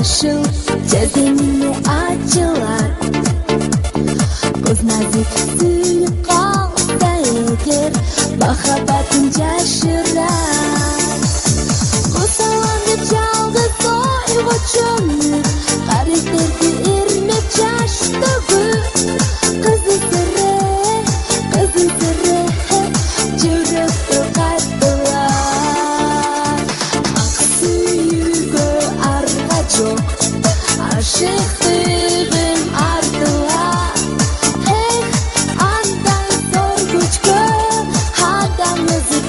Yaşıl cezenine acılar Kız nazik suyup kalsa eğer Mahabbatın caşırar Kusalandı çalgı soygu çömür Karakterdi irmek çaştığı Kızı sırrı Жүректі қаттылар Ақ сүйігі арға жоқ Ашықтығым артылар Эх, андай зор күшкі Адам өзі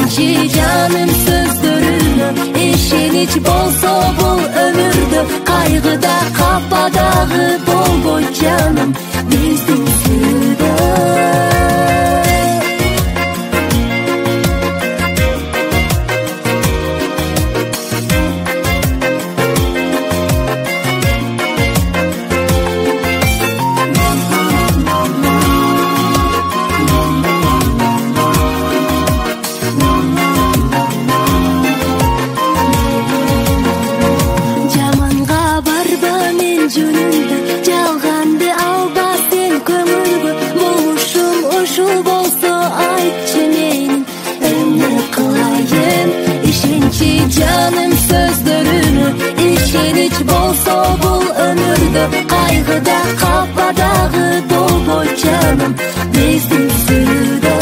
ишенчи жаным сөздөрүнө ишенич болсо бул өмүрдө кайгыда кападагы болбойт жаным биздин сүйдө жаным сөздөрүнө ишенич болсо бул өмүрдө кайгыда кападагы болбойт жаным биздин сүйдө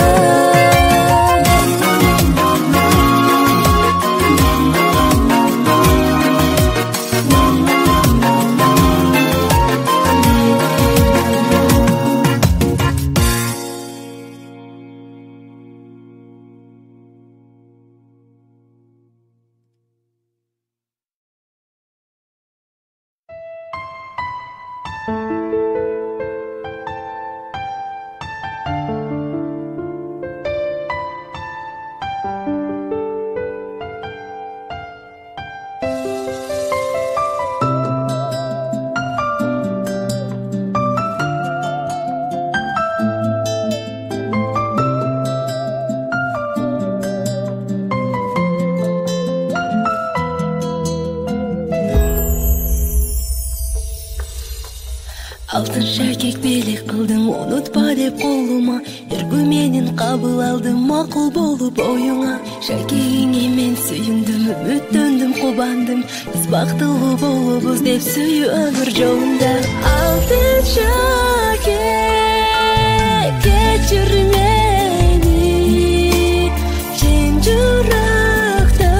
алтын шакек белек кылдың унутпа деп колума эргүү менен кабыл алдым макул болуп оюңа шакегиңе мен сүйүндүм үмүттөндүм кубандым биз бактылуу болобуз деп сүйүү өмүр жолунда алтын шакек кечир мени чын журактан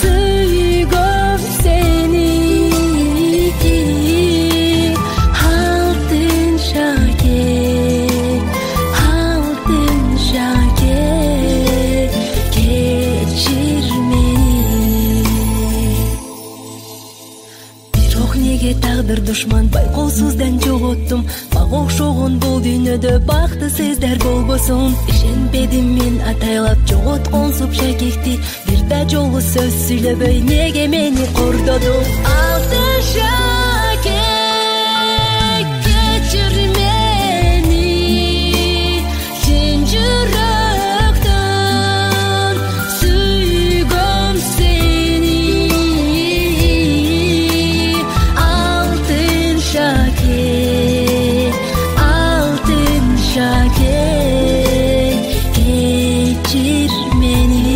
сүйгөм сени тагдыр душман байкоосуздан жоготтум мага окшогон бул дүйнөдө бактысыздар болбосун ишенбедим мен атайлап жоготконсуп шакекти бир да жолу сөз сүйлөбөй неге мени кордодуң алтын шакек кечир мени чын жүрөктөн сүйгөм сени алтын шакек кечир мени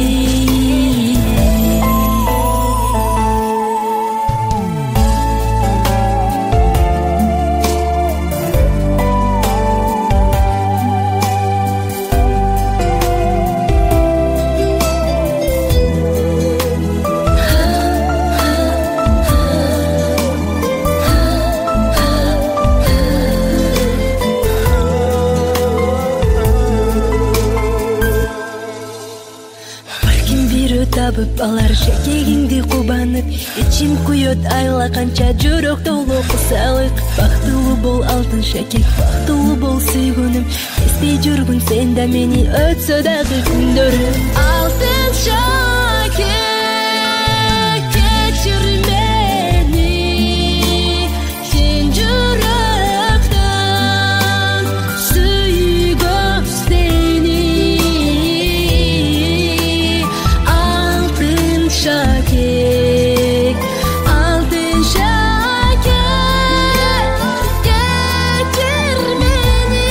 табып алар шакегиңди кубанып ичим күйөт айла канча жүрөк толуу кусалык бактылуу бол алтын шакек бактылуу бол сүйгөнүм эстей жүргүн сен да мени өтсө дагы күндөрүм алтын шакек кечир мени чын жүрөктөн сүйгөм сени шакек алтын шакек кечир мени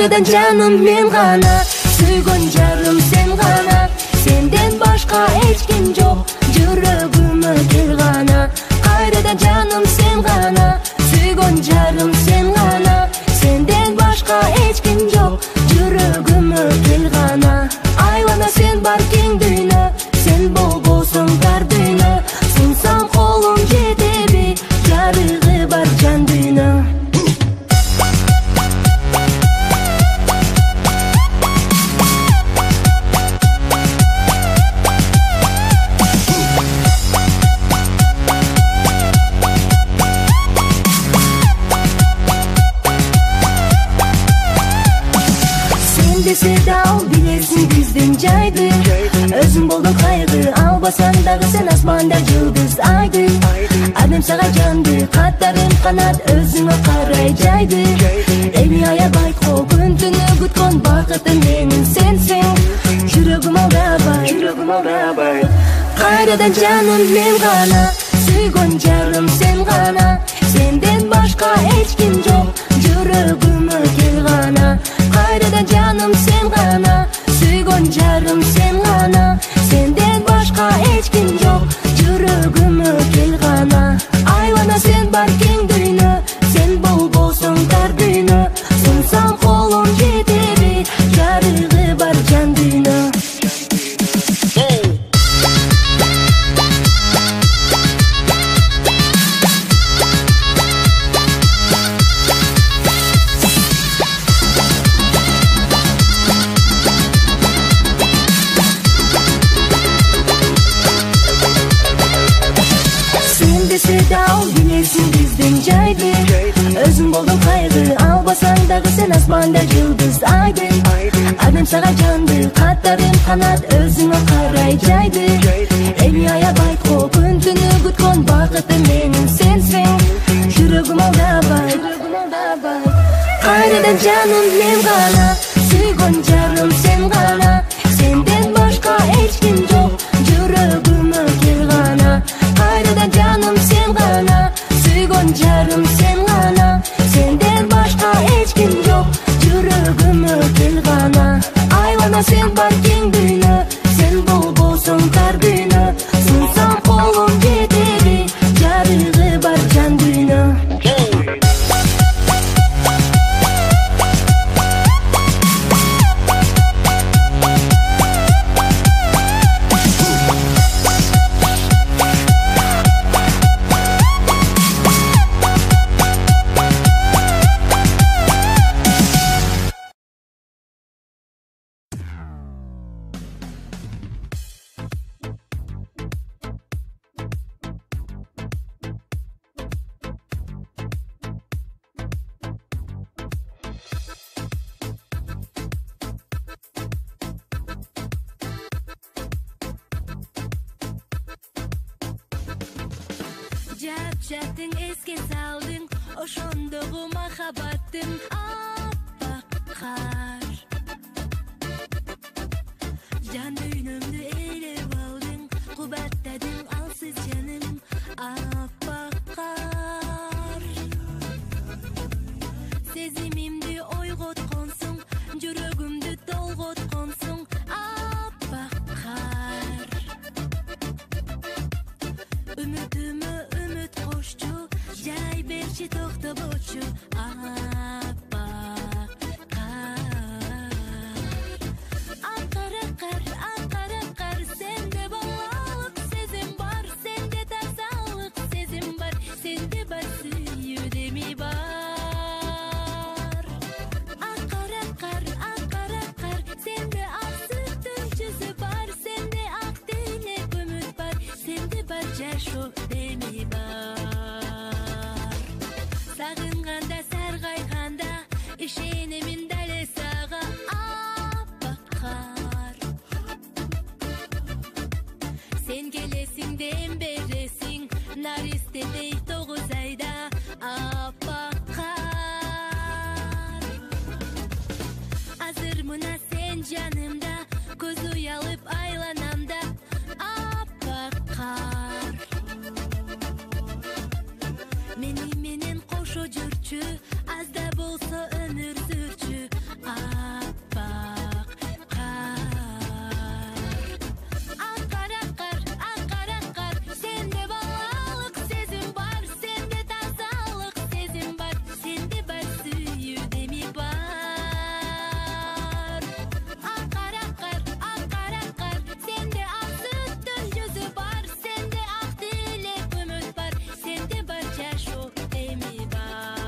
Kayradan canım men gana, suygun jarım sen gana. Senden başka hiç kim yok, yüreğime gel gana. Kayradan canım sen gana, suygun jarım sen gana. Senden başka hiç kim yok, yüreğime gel gana. Aylana sen barken düğüne, sen bol bolsun dar düğüne. Sunsam kolum yetebi, yarığı var can düğüne. Седал билесиң биздин жайды өзүң болдуң кайгы албасаң дагы сен асманда жылдыз айды адем сага жанды каттарым канат өзүңө карай жайды эми аябай күн түнү күткөн бакытым менин сенсиң жүрөгүм алдабай кайрадан жаным мен гана сүйгөн жарым сен гана сенден башка эч ким жок жүрөгүмө кел гана кайрадан жаным сен гана сүйгөн жарым сен гана сенден башка эч ким жок жүрөгүмө кел гана айлана сен бар кең дүйнө сен болбосоң тар дүйнө сунсам колум жетеби жарыгы бар жан дүйнө Седал билесиң биздин жайды өзүң болдуң кайгы албасаң дагы сен асманда жылдыз айды адем сага жанды каттарым канат өзүңө карай жайды эми аябай күн түнү күткөн бакытым менин сенсиң жүрөгүм алдабай кайрадан жаным мен гана сүйгөн жарым сен гана сенден башка эч ким жок жүрөгүмө кел гана кайрадан жаным сен гана сүйгөн жарым сен гана сенден башка эч ким жок жүрөгүмө кел гана айлана сен бар кең дүйнө сен болбосоң тар дүйнө сунсам колум жетеби жарыгы бар жан дүйнө Жаттың эске салдың ошондогу махаббаттың аппак кар жан дүйнөмдү ээлеп алдың кубаттадың алсыз жаным аппак кар сезимимди ойготконсуң жүрөгүмдү толготконсуң аппак кар үмүтүмө жай берчи токтобочу аппак кар кар сенде балалык сезим бар сенде тазалык сезим бар сенде бар сүйүүдеми бар кар сенде ак сүттүн жүзү бар сенде ак тилек үмүт бар сенде бар жашоо деми бар сагынганда саргайганда ишенимин дал сага аппак кар сен келесиң дем бересиң наристедей 9 айда аппак кар азыр мына сен жанымда көз уялып айланамда аппак кар менен кошо жүрчү аз да болсо өмүр сүрчү аппак кар сенде балалык сезим бар сенде тазалык сезим бар сенде бар сүйүүдеми бар кар сенде ак сүттүн жүзү бар сенде ак тилек үмүт бар сенде бар жашоо деми бар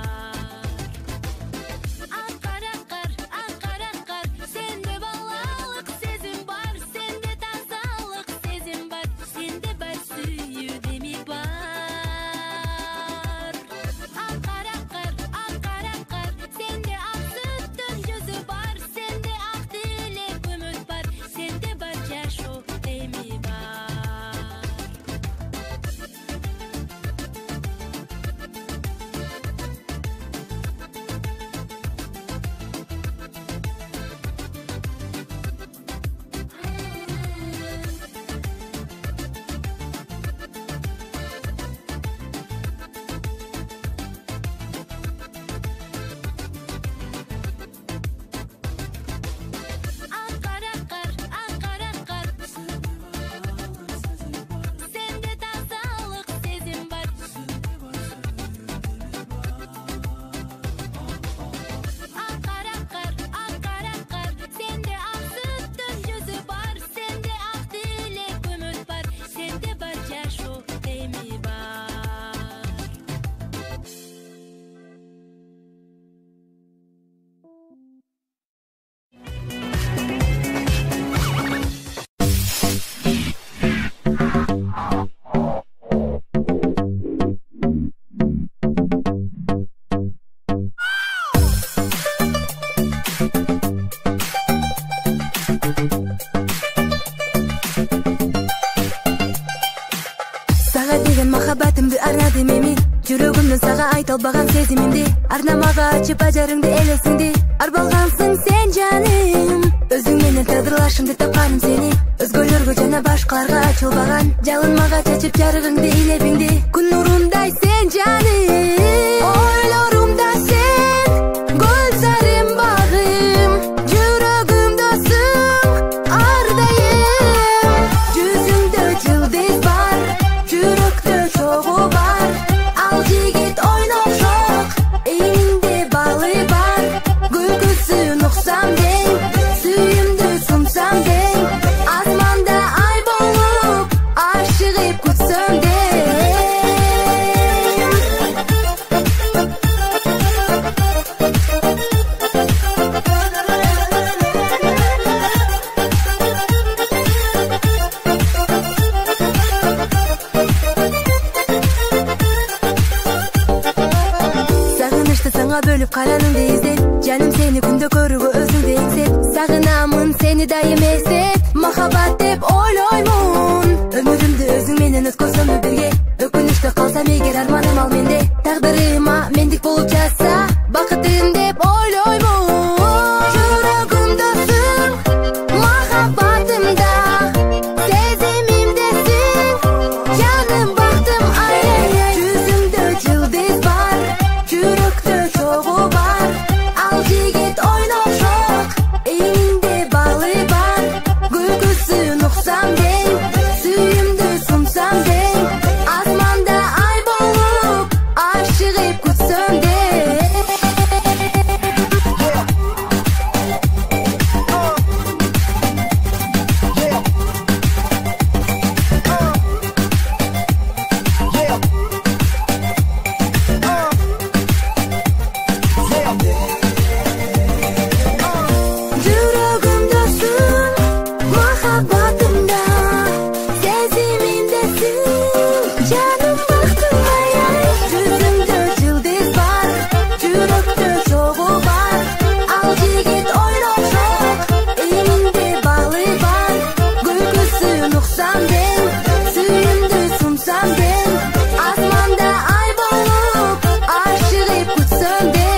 мага айта албаган сезимимди, арнамага ачып ажарыңды элесиңди. Арбалгансың сен жаным, өзүң менен тагдырлашымды тапканым сени. Өзгөлөргө жана башкаларга ачылбаган, жалынмага чачып жарыгыңды илебиңди. Күн нурундай сен жаным, ойлорумда сен, gözlerim bağım, жүрөгүмдөсүң ардайым. Жүзүңдө жылдыз бар, жүрөктө чогуу бар. Ал жигит ойношок, эйинде балы бар. Күлкүсүн уксам дең, сүйүмдү сунсам дең, асманда ай болуп ашыгып күтсөм дең. Бөлүп караныңды издеп, жаным сени күндө көрүүгө өзүңдү эңсеп. Сагынамын сени дайым эстеп, махаббат деп ойлоймун. Өмүрүмдү өзүң менен өткөрсөмбү бирге, өкүнүчтө калсам эгер арманым ал менде. Тагдырыма мендик болуп жатса, бакытым деп ойлоймун. Жүрөгүмдөсүң, махаббатымда, сезимимдесиң, жаным бактым ай ай ай. Жүзүңдө жылдыз бар, жүрөктө чогуу бар. Ал жигит ойношок, эйинде балы бар. Күлкүсүн уксам дең, сүйүмдү сунсам дең, асманда ай болуп ашыгып күтсөм дең. Жүрөгүмдөсүң, махаббатымда, сезимимдесиң, жаным бактым ай ай. Жүзүңдө жылдыз бар, жүрөктө чогуу бар. Ал жигит ойношок, эйинде балы бар. Күлкүсүн уксам дең, сүйүмдү сунсам дең, асманда ай болуп ашыгып күтсөм дең.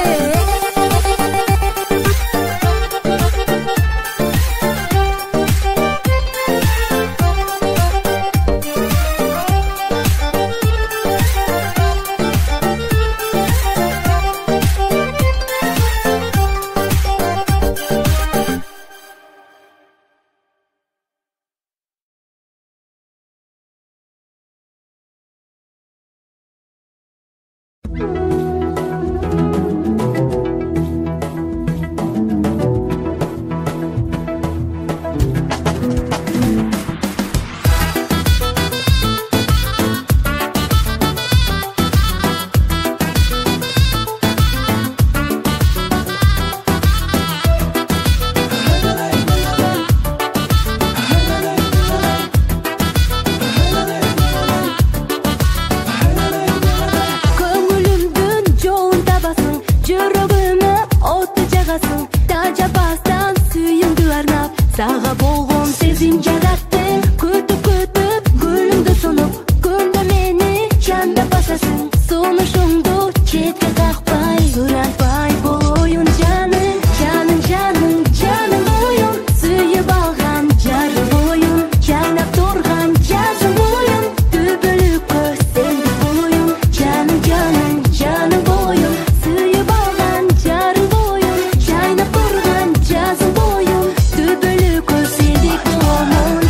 Көңүлүмдүн жолун табасың, жүрөгүмө оту жагасың. Тажабастан сүйүңдү арнап, сага болгон сезим жараттым. Күтүп гүлүңдү сунуп, күндө мени жандап басасың. Сунушуңду четке какпай, суратпай болоюн жаным, жаным жаным жаным оюн. Сүйүп алган жарым оюн, жайнап турган жазым оюн. Түбөлүккө сендик болоюн, жаным жаным жаным оюн. Сүйүп алган жарым оюн, жайнап турган жазым оюн. Түбөлүккө сендик боломун.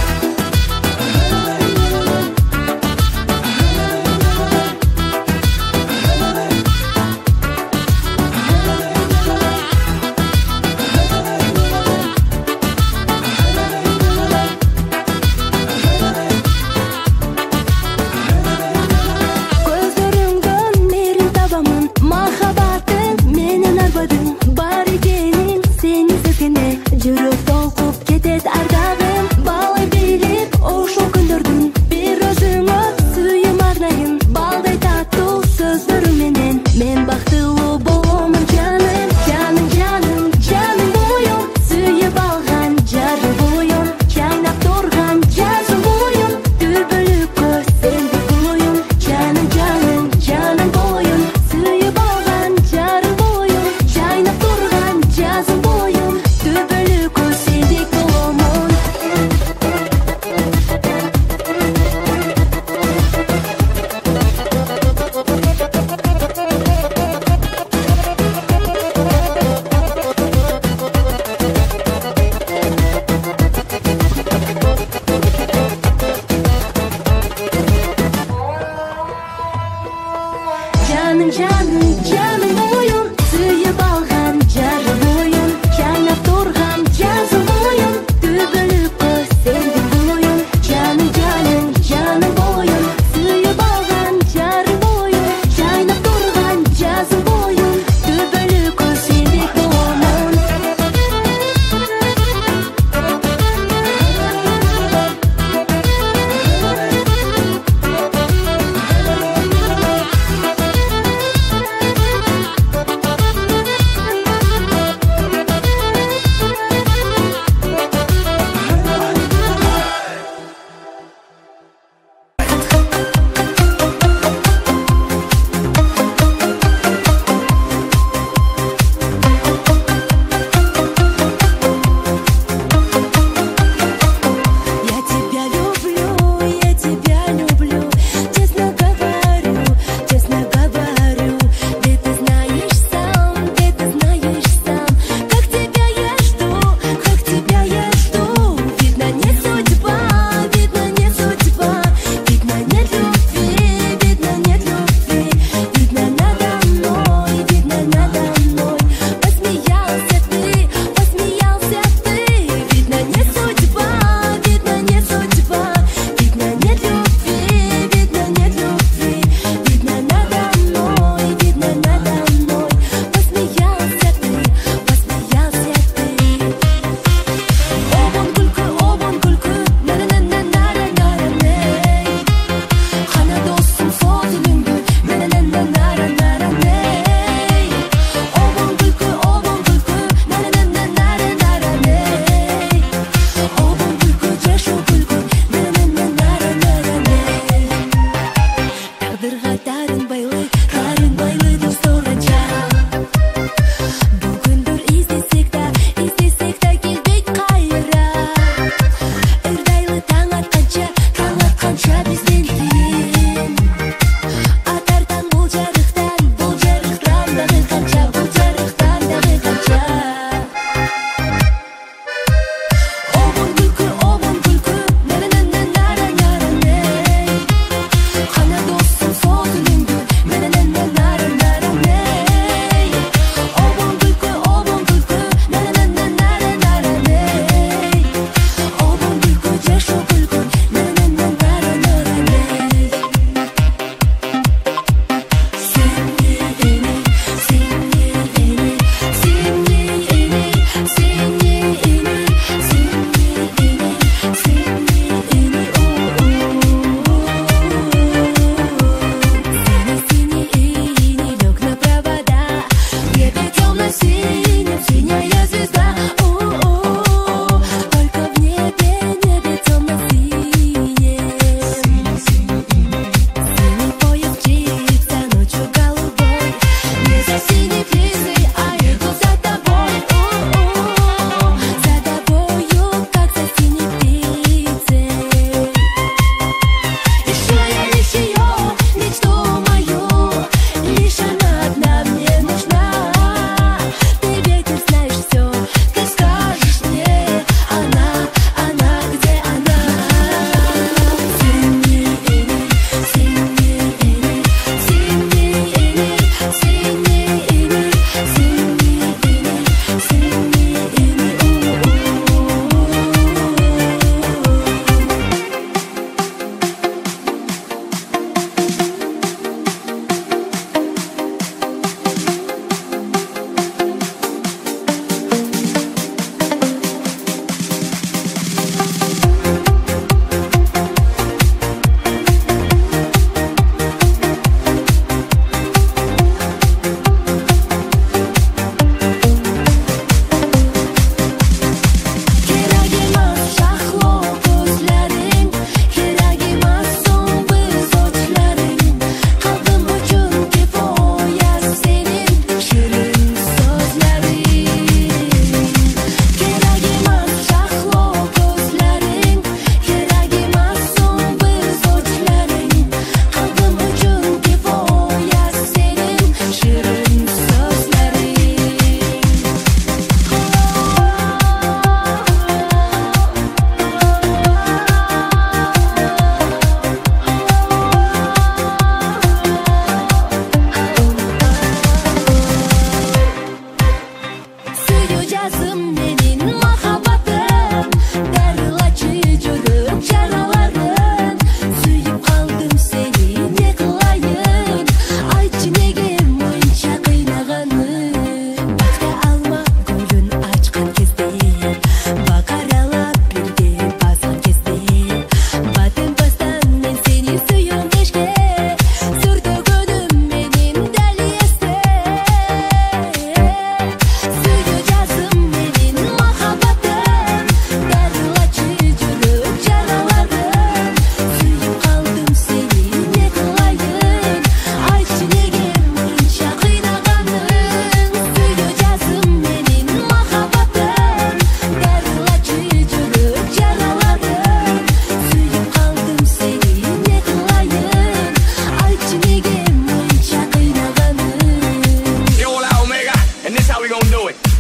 gon' do it.